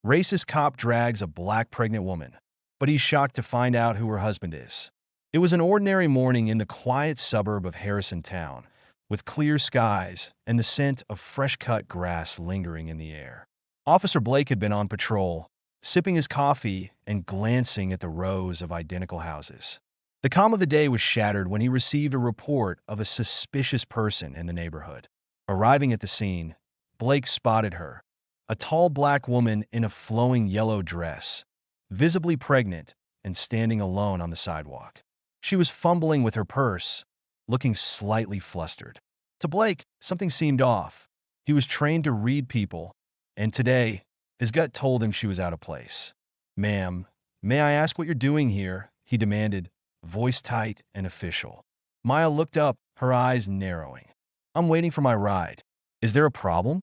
Racist cop drags a black pregnant woman, but he's shocked to find out who her husband is. It was an ordinary morning in the quiet suburb of Harrison Town, with clear skies and the scent of fresh-cut grass lingering in the air. Officer Blake had been on patrol, sipping his coffee and glancing at the rows of identical houses. The calm of the day was shattered when he received a report of a suspicious person in the neighborhood. Arriving at the scene, Blake spotted her, a tall black woman in a flowing yellow dress, visibly pregnant and standing alone on the sidewalk. She was fumbling with her purse, looking slightly flustered. To Blake, something seemed off. He was trained to read people, and today, his gut told him she was out of place. "Ma'am, may I ask what you're doing here?" he demanded, voice tight and official. Maya looked up, her eyes narrowing. "I'm waiting for my ride. Is there a problem?"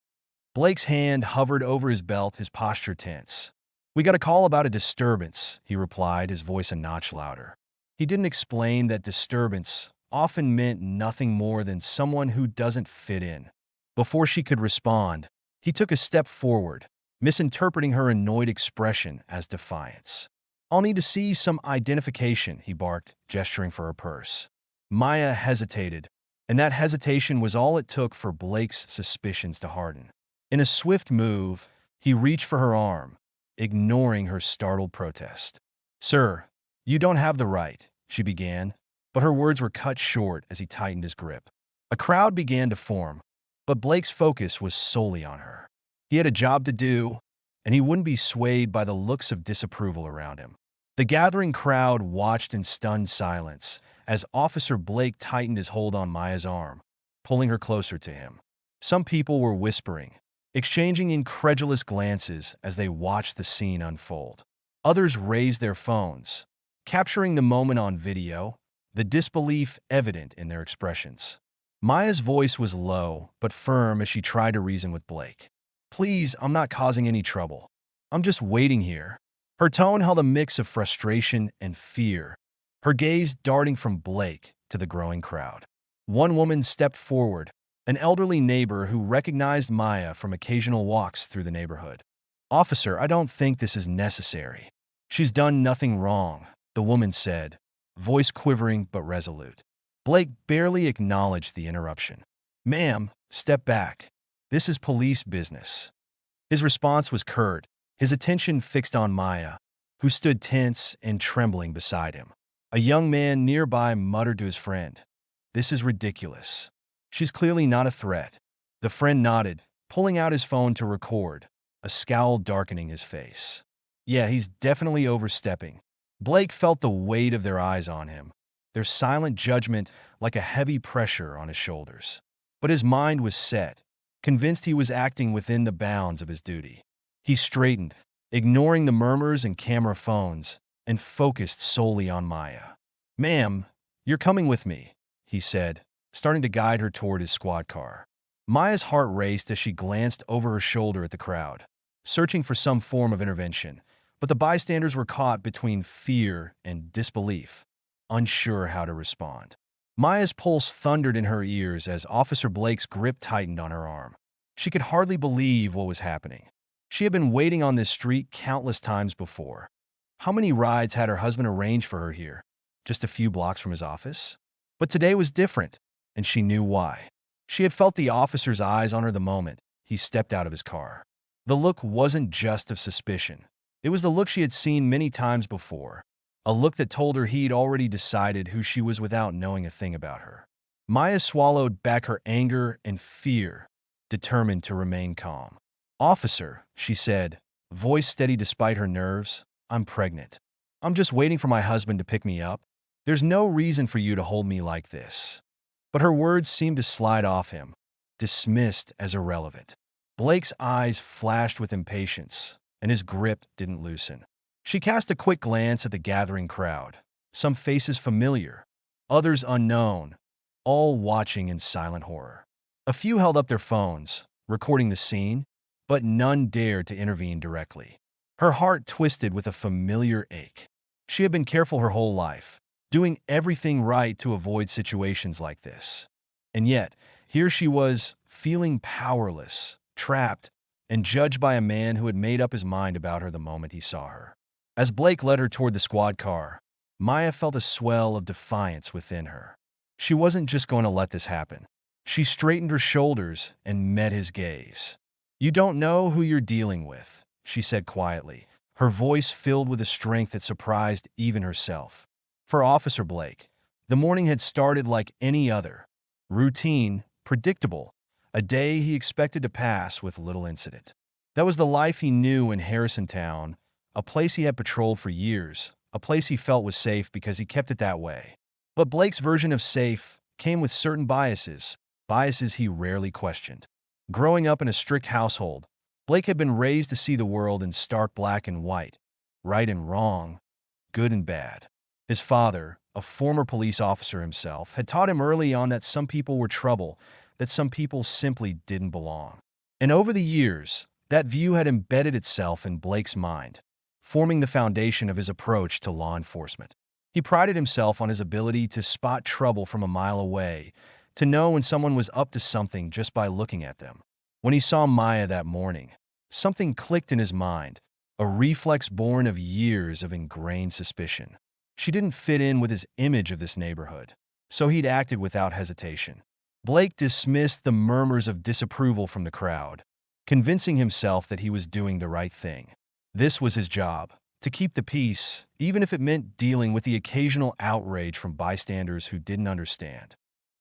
Blake's hand hovered over his belt, his posture tense. "We got a call about a disturbance," he replied, his voice a notch louder. He didn't explain that disturbance often meant nothing more than someone who doesn't fit in. Before she could respond, he took a step forward, misinterpreting her annoyed expression as defiance. "I'll need to see some identification," he barked, gesturing for her purse. Maya hesitated, and that hesitation was all it took for Blake's suspicions to harden. In a swift move, he reached for her arm, ignoring her startled protest. "Sir, you don't have the right," she began, but her words were cut short as he tightened his grip. A crowd began to form, but Blake's focus was solely on her. He had a job to do, and he wouldn't be swayed by the looks of disapproval around him. The gathering crowd watched in stunned silence as Officer Blake tightened his hold on Maya's arm, pulling her closer to him. Some people were whispering, exchanging incredulous glances as they watched the scene unfold. Others raised their phones, capturing the moment on video, the disbelief evident in their expressions. Maya's voice was low but firm as she tried to reason with Blake. "Please, I'm not causing any trouble. I'm just waiting here." Her tone held a mix of frustration and fear, her gaze darting from Blake to the growing crowd. One woman stepped forward, an elderly neighbor who recognized Maya from occasional walks through the neighborhood. "Officer, I don't think this is necessary. She's done nothing wrong," the woman said, voice quivering but resolute. Blake barely acknowledged the interruption. "Ma'am, step back. This is police business." His response was curt, his attention fixed on Maya, who stood tense and trembling beside him. A young man nearby muttered to his friend, "This is ridiculous. She's clearly not a threat." The friend nodded, pulling out his phone to record, a scowl darkening his face. "Yeah, he's definitely overstepping." Blake felt the weight of their eyes on him, their silent judgment like a heavy pressure on his shoulders. But his mind was set, convinced he was acting within the bounds of his duty. He straightened, ignoring the murmurs and camera phones, and focused solely on Maya. "Ma'am, you're coming with me," he said, starting to guide her toward his squad car. Maya's heart raced as she glanced over her shoulder at the crowd, searching for some form of intervention, but the bystanders were caught between fear and disbelief, unsure how to respond. Maya's pulse thundered in her ears as Officer Blake's grip tightened on her arm. She could hardly believe what was happening. She had been waiting on this street countless times before. How many rides had her husband arranged for her here? Just a few blocks from his office? But today was different, and she knew why. She had felt the officer's eyes on her the moment he stepped out of his car. The look wasn't just of suspicion. It was the look she had seen many times before, a look that told her he'd already decided who she was without knowing a thing about her. Maya swallowed back her anger and fear, determined to remain calm. "Officer," she said, voice steady despite her nerves, "I'm pregnant. I'm just waiting for my husband to pick me up. There's no reason for you to hold me like this." But her words seemed to slide off him, dismissed as irrelevant. Blake's eyes flashed with impatience, and his grip didn't loosen. She cast a quick glance at the gathering crowd, some faces familiar, others unknown, all watching in silent horror. A few held up their phones, recording the scene, but none dared to intervene directly. Her heart twisted with a familiar ache. She had been careful her whole life, doing everything right to avoid situations like this. And yet, here she was, feeling powerless, trapped, and judged by a man who had made up his mind about her the moment he saw her. As Blake led her toward the squad car, Maya felt a swell of defiance within her. She wasn't just going to let this happen. She straightened her shoulders and met his gaze. "You don't know who you're dealing with," she said quietly, her voice filled with a strength that surprised even herself. For Officer Blake, the morning had started like any other. Routine, predictable, a day he expected to pass with little incident. That was the life he knew in Harrison Town, a place he had patrolled for years, a place he felt was safe because he kept it that way. But Blake's version of safe came with certain biases he rarely questioned. Growing up in a strict household, Blake had been raised to see the world in stark black and white, right and wrong, good and bad. His father, a former police officer himself, had taught him early on that some people were trouble, that some people simply didn't belong. And over the years, that view had embedded itself in Blake's mind, forming the foundation of his approach to law enforcement. He prided himself on his ability to spot trouble from a mile away, to know when someone was up to something just by looking at them. When he saw Maya that morning, something clicked in his mind, a reflex born of years of ingrained suspicion. She didn't fit in with his image of this neighborhood, so he'd acted without hesitation. Blake dismissed the murmurs of disapproval from the crowd, convincing himself that he was doing the right thing. This was his job, to keep the peace, even if it meant dealing with the occasional outrage from bystanders who didn't understand.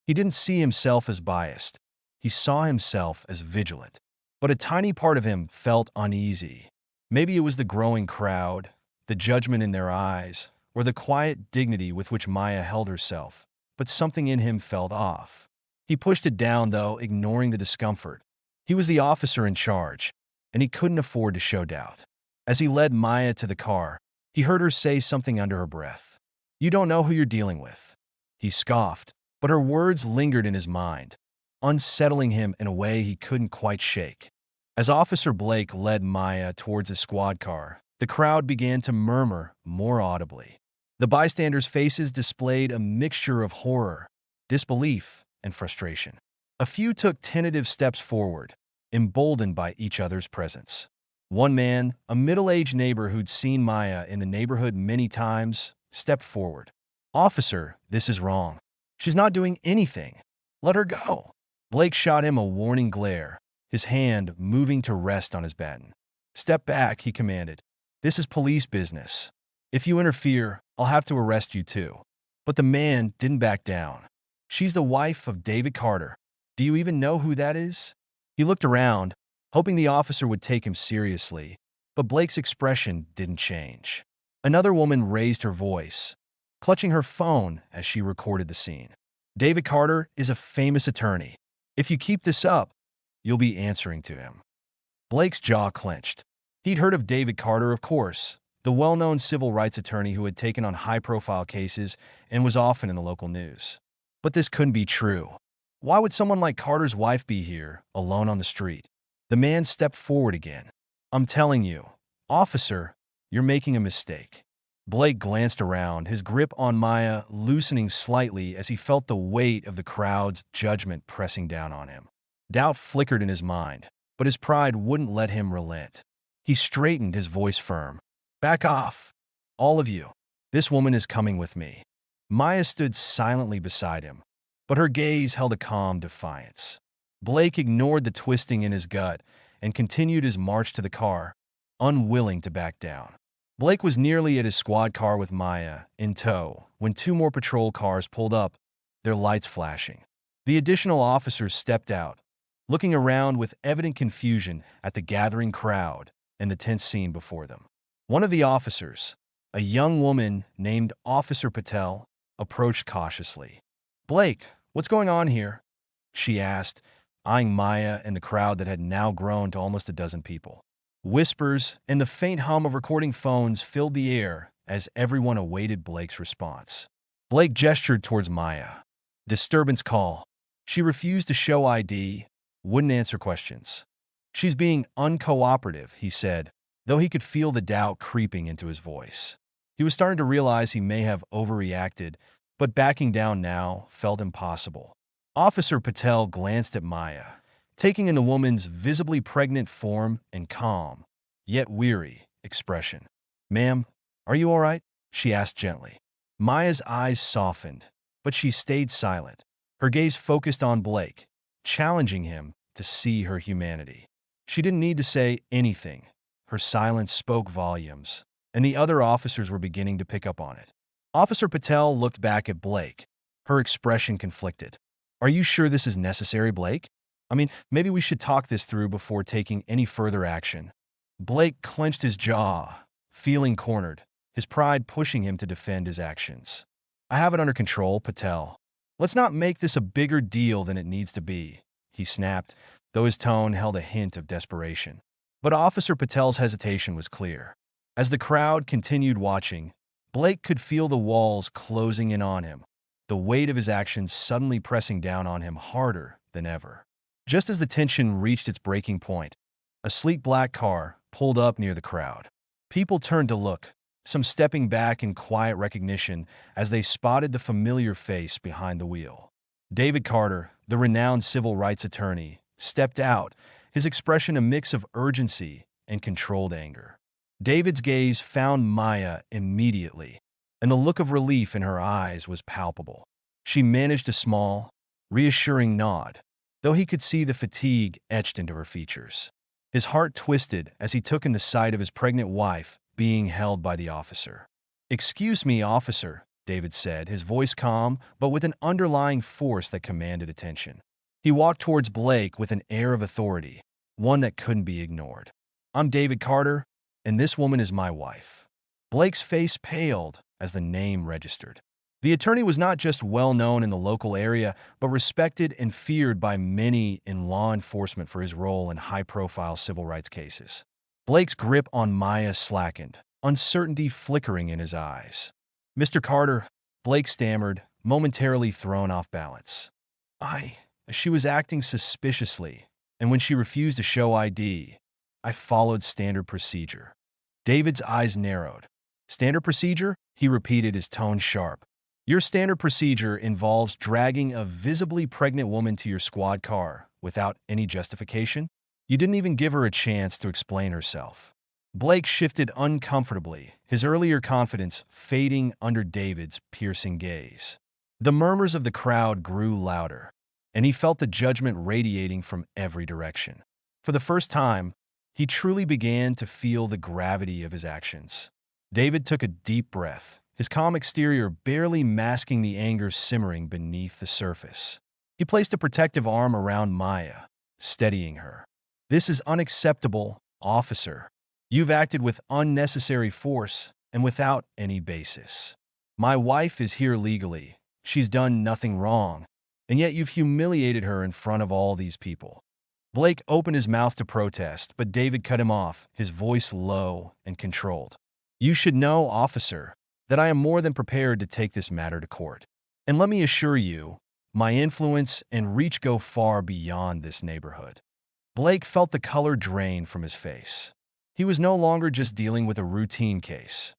He didn't see himself as biased. He saw himself as vigilant. But a tiny part of him felt uneasy. Maybe it was the growing crowd, the judgment in their eyes, or the quiet dignity with which Maya held herself. But something in him felt off. He pushed it down, though, ignoring the discomfort. He was the officer in charge, and he couldn't afford to show doubt. As he led Maya to the car, he heard her say something under her breath. "You don't know who you're dealing with." He scoffed, but her words lingered in his mind, unsettling him in a way he couldn't quite shake. As Officer Blake led Maya towards his squad car, the crowd began to murmur more audibly. The bystanders' faces displayed a mixture of horror, disbelief, and frustration. A few took tentative steps forward, emboldened by each other's presence. One man, a middle-aged neighbor who'd seen Maya in the neighborhood many times, stepped forward. "Officer, this is wrong. She's not doing anything. Let her go." Blake shot him a warning glare, his hand moving to rest on his baton. "Step back," he commanded. "This is police business. If you interfere, I'll have to arrest you too." But the man didn't back down. "She's the wife of David Carter. Do you even know who that is?" He looked around, hoping the officer would take him seriously, but Blake's expression didn't change. Another woman raised her voice, clutching her phone as she recorded the scene. "David Carter is a famous attorney. If you keep this up, you'll be answering to him." Blake's jaw clenched. He'd heard of David Carter, of course, the well-known civil rights attorney who had taken on high-profile cases and was often in the local news. But this couldn't be true. Why would someone like Carter's wife be here, alone on the street? The man stepped forward again. "I'm telling you, officer, you're making a mistake." Blake glanced around, his grip on Maya loosening slightly as he felt the weight of the crowd's judgment pressing down on him. Doubt flickered in his mind, but his pride wouldn't let him relent. He straightened, his voice firm. "Back off, all of you. This woman is coming with me." Maya stood silently beside him, but her gaze held a calm defiance. Blake ignored the twisting in his gut and continued his march to the car, unwilling to back down. Blake was nearly at his squad car with Maya in tow when two more patrol cars pulled up, their lights flashing. The additional officers stepped out, looking around with evident confusion at the gathering crowd and the tense scene before them. One of the officers, a young woman named Officer Patel, approached cautiously. "Blake, what's going on here?" she asked, eyeing Maya and the crowd that had now grown to almost a dozen people. Whispers and the faint hum of recording phones filled the air as everyone awaited Blake's response. Blake gestured towards Maya. "Disturbance call." She refused to show ID, wouldn't answer questions. "She's being uncooperative," he said, though he could feel the doubt creeping into his voice. He was starting to realize he may have overreacted, but backing down now felt impossible. Officer Patel glanced at Maya, taking in the woman's visibly pregnant form and calm, yet weary, expression. "Ma'am, are you all right?" she asked gently. Maya's eyes softened, but she stayed silent, her gaze focused on Blake, challenging him to see her humanity. She didn't need to say anything. Her silence spoke volumes, and the other officers were beginning to pick up on it. Officer Patel looked back at Blake, her expression conflicted. "Are you sure this is necessary, Blake? I mean, maybe we should talk this through before taking any further action." Blake clenched his jaw, feeling cornered, his pride pushing him to defend his actions. "I have it under control, Patel. Let's not make this a bigger deal than it needs to be," he snapped, though his tone held a hint of desperation. But Officer Patel's hesitation was clear. As the crowd continued watching, Blake could feel the walls closing in on him, the weight of his actions suddenly pressing down on him harder than ever. Just as the tension reached its breaking point, a sleek black car pulled up near the crowd. People turned to look, some stepping back in quiet recognition as they spotted the familiar face behind the wheel. David Carter, the renowned civil rights attorney, stepped out, his expression a mix of urgency and controlled anger. David's gaze found Maya immediately, and the look of relief in her eyes was palpable. She managed a small, reassuring nod, though he could see the fatigue etched into her features. His heart twisted as he took in the sight of his pregnant wife being held by the officer. "Excuse me, officer," David said, his voice calm but with an underlying force that commanded attention. He walked towards Blake with an air of authority, one that couldn't be ignored. "I'm David Carter, and this woman is my wife." Blake's face paled as the name registered. The attorney was not just well known in the local area, but respected and feared by many in law enforcement for his role in high-profile civil rights cases. Blake's grip on Maya slackened, uncertainty flickering in his eyes. "Mr. Carter," Blake stammered, momentarily thrown off balance. She was acting suspiciously, and when she refused to show ID, I followed standard procedure." David's eyes narrowed. "Standard procedure?" he repeated, his tone sharp. "Your standard procedure involves dragging a visibly pregnant woman to your squad car without any justification? You didn't even give her a chance to explain herself." Blake shifted uncomfortably, his earlier confidence fading under David's piercing gaze. The murmurs of the crowd grew louder, and he felt the judgment radiating from every direction. For the first time, he truly began to feel the gravity of his actions. David took a deep breath, his calm exterior barely masking the anger simmering beneath the surface. He placed a protective arm around Maya, steadying her. "This is unacceptable, officer. You've acted with unnecessary force and without any basis. My wife is here legally. She's done nothing wrong, and yet you've humiliated her in front of all these people." Blake opened his mouth to protest, but David cut him off, his voice low and controlled. "You should know, officer, that I am more than prepared to take this matter to court. And let me assure you, my influence and reach go far beyond this neighborhood." Blake felt the color drain from his face. He was no longer just dealing with a routine case.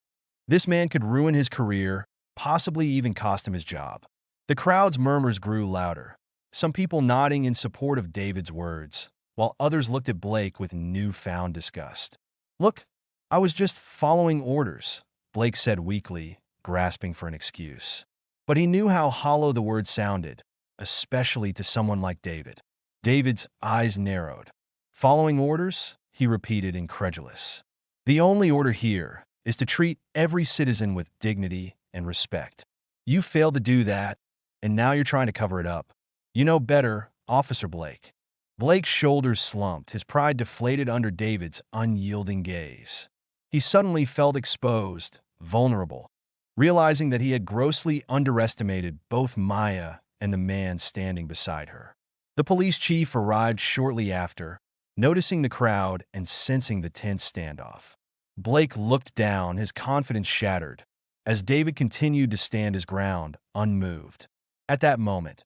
This man could ruin his career, possibly even cost him his job. The crowd's murmurs grew louder, some people nodding in support of David's words, while others looked at Blake with newfound disgust. "Look, I was just following orders," Blake said weakly, grasping for an excuse. But he knew how hollow the words sounded, especially to someone like David. David's eyes narrowed. "Following orders?" he repeated, incredulous. "The only order here is to treat every citizen with dignity and respect. You failed to do that, and now you're trying to cover it up. You know better, Officer Blake." Blake's shoulders slumped, his pride deflated under David's unyielding gaze. He suddenly felt exposed, vulnerable, realizing that he had grossly underestimated both Maya and the man standing beside her. The police chief arrived shortly after, noticing the crowd and sensing the tense standoff. Blake looked down, his confidence shattered, as David continued to stand his ground, unmoved. At that moment,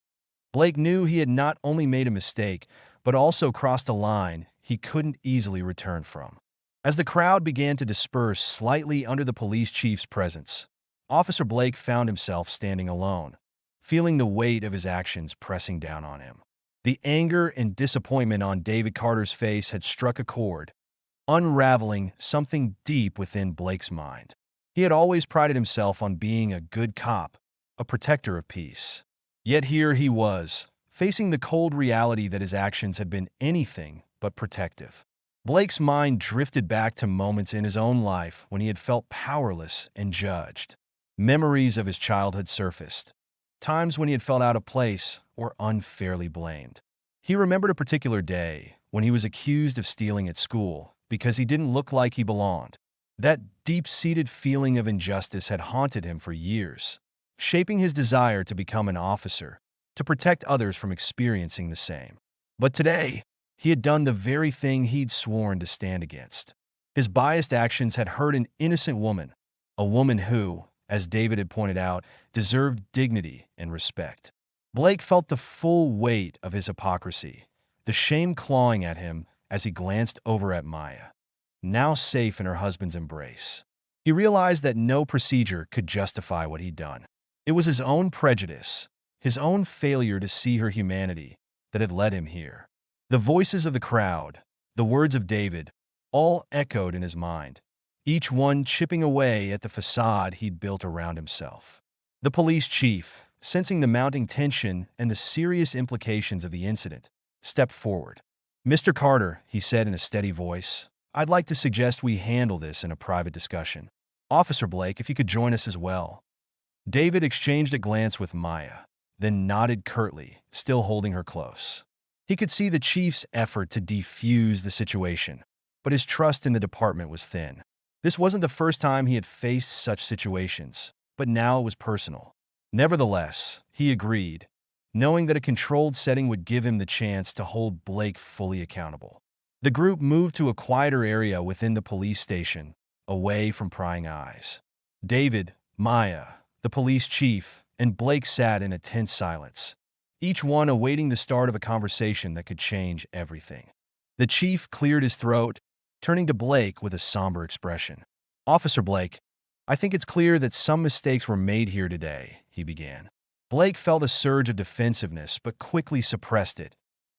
Blake knew he had not only made a mistake, but also crossed a line he couldn't easily return from. As the crowd began to disperse slightly under the police chief's presence, Officer Blake found himself standing alone, feeling the weight of his actions pressing down on him. The anger and disappointment on David Carter's face had struck a chord, unraveling something deep within Blake's mind. He had always prided himself on being a good cop, a protector of peace. Yet here he was, facing the cold reality that his actions had been anything but protective. Blake's mind drifted back to moments in his own life when he had felt powerless and judged. Memories of his childhood surfaced, times when he had felt out of place or unfairly blamed. He remembered a particular day when he was accused of stealing at school because he didn't look like he belonged. That deep-seated feeling of injustice had haunted him for years, shaping his desire to become an officer, to protect others from experiencing the same. But today, he had done the very thing he'd sworn to stand against. His biased actions had hurt an innocent woman, a woman who, as David had pointed out, deserved dignity and respect. Blake felt the full weight of his hypocrisy, the shame clawing at him as he glanced over at Maya, now safe in her husband's embrace. He realized that no procedure could justify what he'd done. It was his own prejudice, his own failure to see her humanity, that had led him here. The voices of the crowd, the words of David, all echoed in his mind, each one chipping away at the facade he'd built around himself. The police chief, sensing the mounting tension and the serious implications of the incident, stepped forward. "Mr. Carter," he said in a steady voice, "I'd like to suggest we handle this in a private discussion. Officer Blake, if you could join us as well." David exchanged a glance with Maya, then nodded curtly, still holding her close. He could see the chief's effort to defuse the situation, but his trust in the department was thin. This wasn't the first time he had faced such situations, but now it was personal. Nevertheless, he agreed, knowing that a controlled setting would give him the chance to hold Blake fully accountable. The group moved to a quieter area within the police station, away from prying eyes. David, Maya, the police chief, and Blake sat in a tense silence, each one awaiting the start of a conversation that could change everything. The chief cleared his throat, turning to Blake with a somber expression. "Officer Blake, I think it's clear that some mistakes were made here today," he began. Blake felt a surge of defensiveness but quickly suppressed it,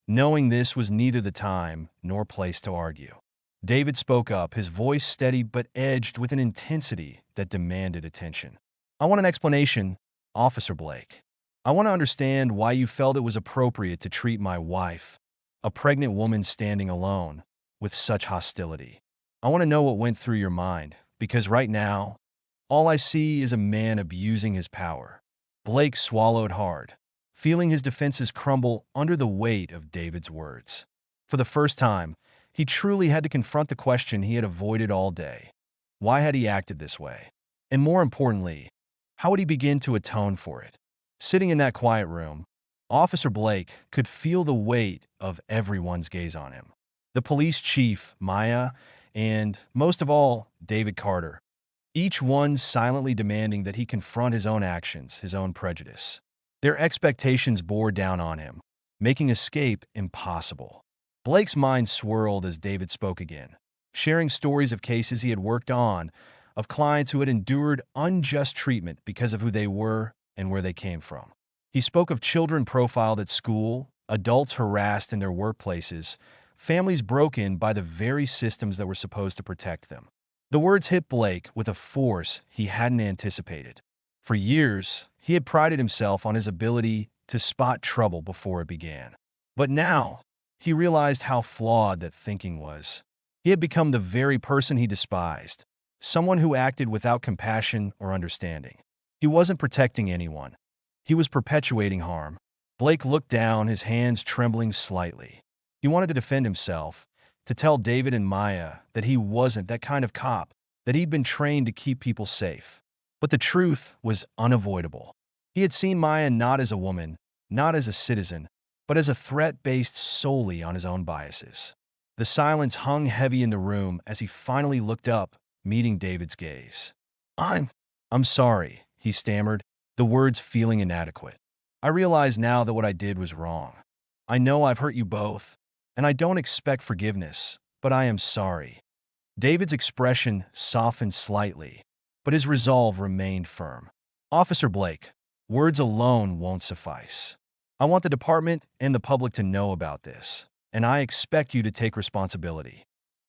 knowing this was neither the time nor place to argue. David spoke up, his voice steady but edged with an intensity that demanded attention. "I want an explanation, Officer Blake. I want to understand why you felt it was appropriate to treat my wife, a pregnant woman standing alone, with such hostility. I want to know what went through your mind, because right now, all I see is a man abusing his power." Blake swallowed hard, feeling his defenses crumble under the weight of David's words. For the first time, he truly had to confront the question he had avoided all day. Why had he acted this way? And more importantly, how would he begin to atone for it? Sitting in that quiet room, Officer Blake could feel the weight of everyone's gaze on him. The police chief, Maya, and, most of all, David Carter, each one silently demanding that he confront his own actions, his own prejudice. Their expectations bore down on him, making escape impossible. Blake's mind swirled as David spoke again, sharing stories of cases he had worked on, of clients who had endured unjust treatment because of who they were and where they came from. He spoke of children profiled at school, adults harassed in their workplaces, families broken by the very systems that were supposed to protect them. The words hit Blake with a force he hadn't anticipated. For years, he had prided himself on his ability to spot trouble before it began. But now, he realized how flawed that thinking was. He had become the very person he despised, someone who acted without compassion or understanding. He wasn't protecting anyone. He was perpetuating harm. Blake looked down, his hands trembling slightly. He wanted to defend himself, to tell David and Maya that he wasn't that kind of cop, that he'd been trained to keep people safe. But the truth was unavoidable. He had seen Maya not as a woman, not as a citizen, but as a threat based solely on his own biases. The silence hung heavy in the room as he finally looked up, meeting David's gaze. I'm sorry," he stammered, the words feeling inadequate. "I realize now that what I did was wrong. I know I've hurt you both, and I don't expect forgiveness, but I am sorry." David's expression softened slightly, but his resolve remained firm. "Officer Blake, words alone won't suffice. I want the department and the public to know about this, and I expect you to take responsibility.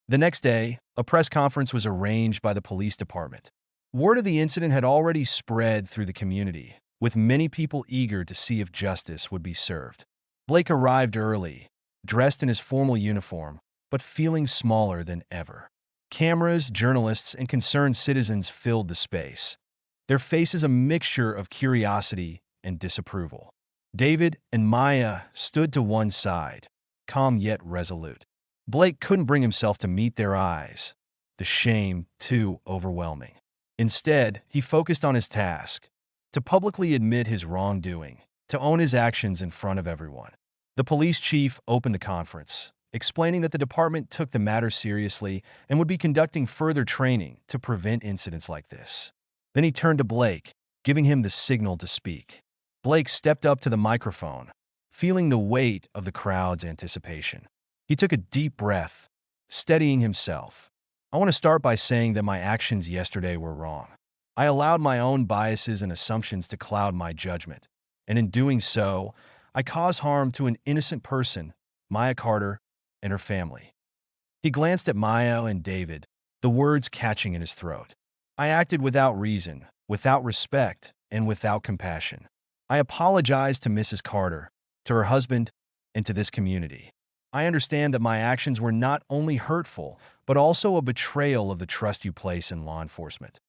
The next day, a press conference was arranged by the police department. Word of the incident had already spread through the community, with many people eager to see if justice would be served. Blake arrived early, dressed in his formal uniform, but feeling smaller than ever. Cameras, journalists, and concerned citizens filled the space, their faces a mixture of curiosity and disapproval. David and Maya stood to one side, calm yet resolute. Blake couldn't bring himself to meet their eyes, the shame too overwhelming. Instead, he focused on his task, to publicly admit his wrongdoing, to own his actions in front of everyone. The police chief opened the conference, explaining that the department took the matter seriously and would be conducting further training to prevent incidents like this. Then he turned to Blake, giving him the signal to speak. Blake stepped up to the microphone, feeling the weight of the crowd's anticipation. He took a deep breath, steadying himself. I want to start by saying that my actions yesterday were wrong. I allowed my own biases and assumptions to cloud my judgment, and in doing so, I caused harm to an innocent person, Maya Carter, and her family. He glanced at Maya and David, the words catching in his throat. I acted without reason, without respect, and without compassion. I apologized to Mrs. Carter, to her husband, and to this community. I understand that my actions were not only hurtful, but also a betrayal of the trust you place in law enforcement.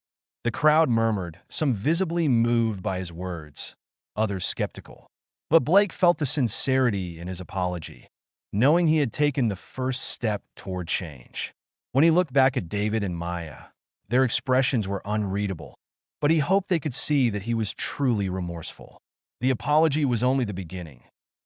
The crowd murmured, some visibly moved by his words, others skeptical. But Blake felt the sincerity in his apology, knowing he had taken the first step toward change. When he looked back at David and Maya, their expressions were unreadable, but he hoped they could see that he was truly remorseful. The apology was only the beginning.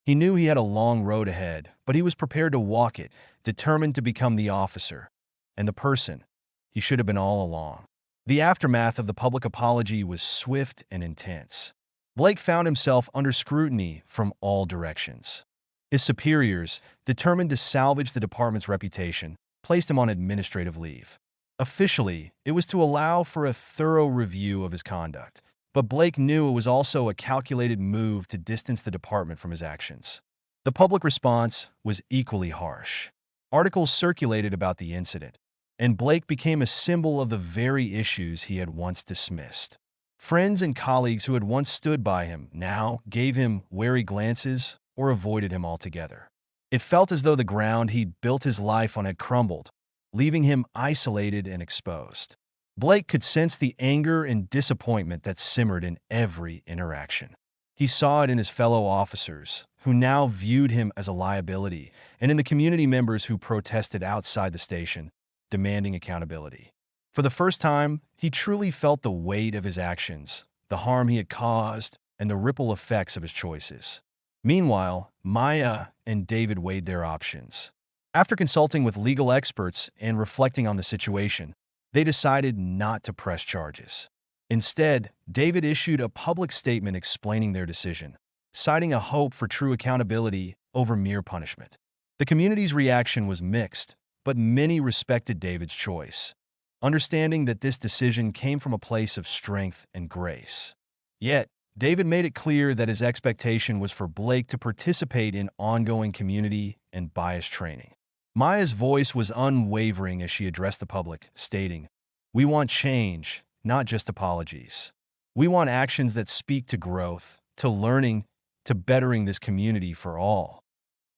He knew he had a long road ahead, but he was prepared to walk it, determined to become the officer and the person he should have been all along. The aftermath of the public apology was swift and intense. Blake found himself under scrutiny from all directions. His superiors, determined to salvage the department's reputation, placed him on administrative leave. Officially, it was to allow for a thorough review of his conduct, but Blake knew it was also a calculated move to distance the department from his actions. The public response was equally harsh. Articles circulated about the incident, and Blake became a symbol of the very issues he had once dismissed. Friends and colleagues who had once stood by him now gave him wary glances or avoided him altogether. It felt as though the ground he'd built his life on had crumbled, leaving him isolated and exposed. Blake could sense the anger and disappointment that simmered in every interaction. He saw it in his fellow officers, who now viewed him as a liability, and in the community members who protested outside the station, demanding accountability. For the first time, he truly felt the weight of his actions, the harm he had caused, and the ripple effects of his choices. Meanwhile, Maya and David weighed their options. After consulting with legal experts and reflecting on the situation, they decided not to press charges. Instead, David issued a public statement explaining their decision, citing a hope for true accountability over mere punishment. The community's reaction was mixed, but many respected David's choice, understanding that this decision came from a place of strength and grace. Yet, David made it clear that his expectation was for Blake to participate in ongoing community and bias training. Maya's voice was unwavering as she addressed the public, stating, "We want change, not just apologies. We want actions that speak to growth, to learning, to bettering this community for all."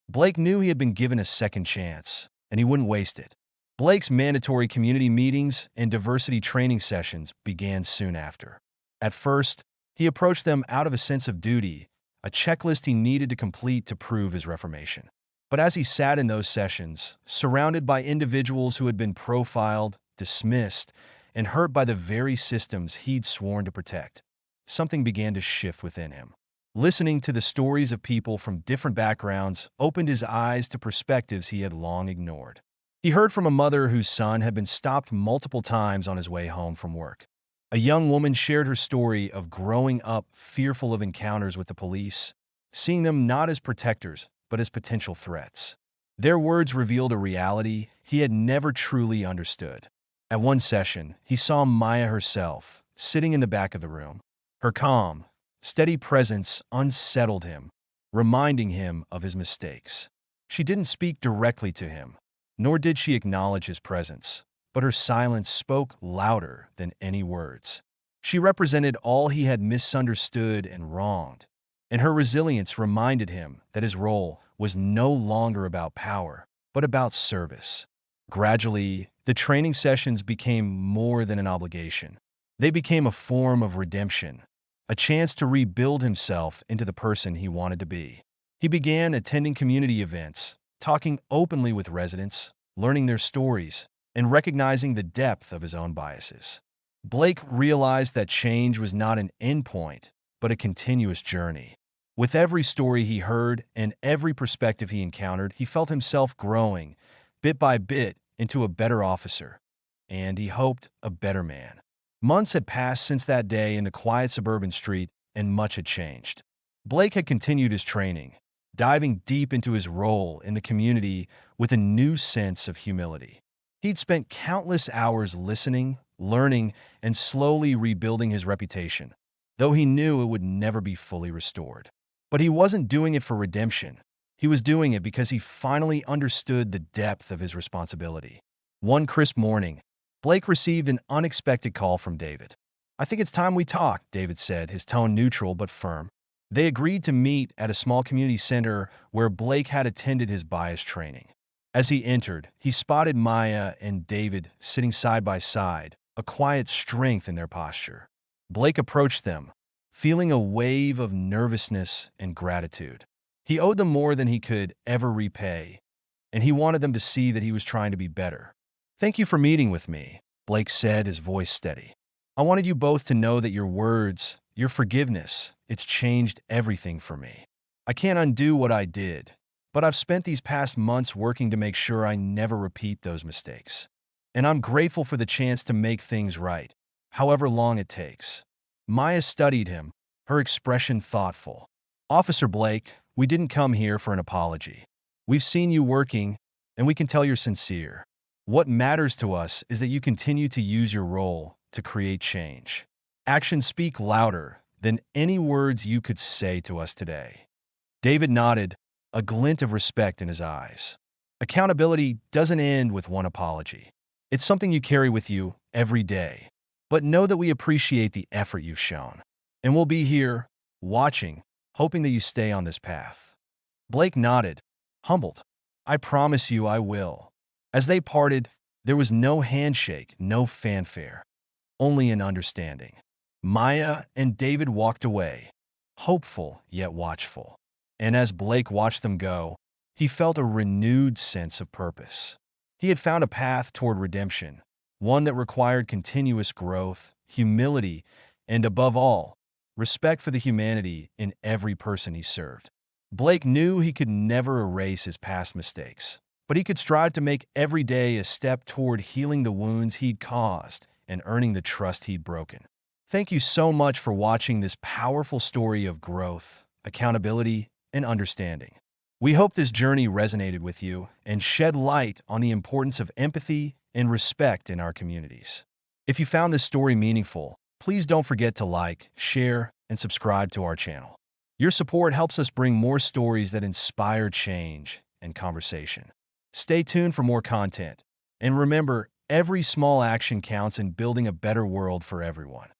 Blake knew he had been given a second chance, and he wouldn't waste it. Blake's mandatory community meetings and diversity training sessions began soon after. At first, he approached them out of a sense of duty, a checklist he needed to complete to prove his reformation. But as he sat in those sessions, surrounded by individuals who had been profiled, dismissed, and hurt by the very systems he'd sworn to protect, something began to shift within him. Listening to the stories of people from different backgrounds opened his eyes to perspectives he had long ignored. He heard from a mother whose son had been stopped multiple times on his way home from work. A young woman shared her story of growing up fearful of encounters with the police, seeing them not as protectors, but as potential threats. Their words revealed a reality he had never truly understood. At one session, he saw Maya herself, sitting in the back of the room. Her calm, steady presence unsettled him, reminding him of his mistakes. She didn't speak directly to him, nor did she acknowledge his presence, but her silence spoke louder than any words. She represented all he had misunderstood and wronged, and her resilience reminded him that his role was no longer about power, but about service. Gradually, the training sessions became more than an obligation. They became a form of redemption, a chance to rebuild himself into the person he wanted to be. He began attending community events, talking openly with residents, learning their stories, and recognizing the depth of his own biases. Blake realized that change was not an endpoint, but a continuous journey. With every story he heard and every perspective he encountered, he felt himself growing, bit by bit, into a better officer, and he hoped a better man. Months had passed since that day in the quiet suburban street, and much had changed. Blake had continued his training, diving deep into his role in the community with a new sense of humility. He'd spent countless hours listening, learning, and slowly rebuilding his reputation, though he knew it would never be fully restored. But he wasn't doing it for redemption. He was doing it because he finally understood the depth of his responsibility. One crisp morning, Blake received an unexpected call from David. "I think it's time we talk," David said, his tone neutral but firm. They agreed to meet at a small community center where Blake had attended his bias training. As he entered, he spotted Maya and David sitting side by side, a quiet strength in their posture. Blake approached them, feeling a wave of nervousness and gratitude. He owed them more than he could ever repay, and he wanted them to see that he was trying to be better. "Thank you for meeting with me," Blake said, his voice steady. "I wanted you both to know that your words, your forgiveness, it's changed everything for me. I can't undo what I did, but I've spent these past months working to make sure I never repeat those mistakes. And I'm grateful for the chance to make things right, however long it takes." Maya studied him, her expression thoughtful. "Officer Blake, we didn't come here for an apology. We've seen you working, and we can tell you're sincere. What matters to us is that you continue to use your role to create change. Actions speak louder than any words you could say to us today." David nodded, a glint of respect in his eyes. Accountability doesn't end with one apology. It's something you carry with you every day. But know that we appreciate the effort you've shown. And we'll be here, watching, hoping that you stay on this path. Blake nodded, humbled. "I promise you I will." As they parted, there was no handshake, no fanfare, only an understanding. Maya and David walked away, hopeful yet watchful. And as Blake watched them go, he felt a renewed sense of purpose. He had found a path toward redemption, one that required continuous growth, humility, and above all, respect for the humanity in every person he served. Blake knew he could never erase his past mistakes, but he could strive to make every day a step toward healing the wounds he'd caused and earning the trust he'd broken. Thank you so much for watching this powerful story of growth, accountability, and understanding. We hope this journey resonated with you and shed light on the importance of empathy and respect in our communities. If you found this story meaningful, please don't forget to like, share, and subscribe to our channel. Your support helps us bring more stories that inspire change and conversation. Stay tuned for more content, and remember, every small action counts in building a better world for everyone.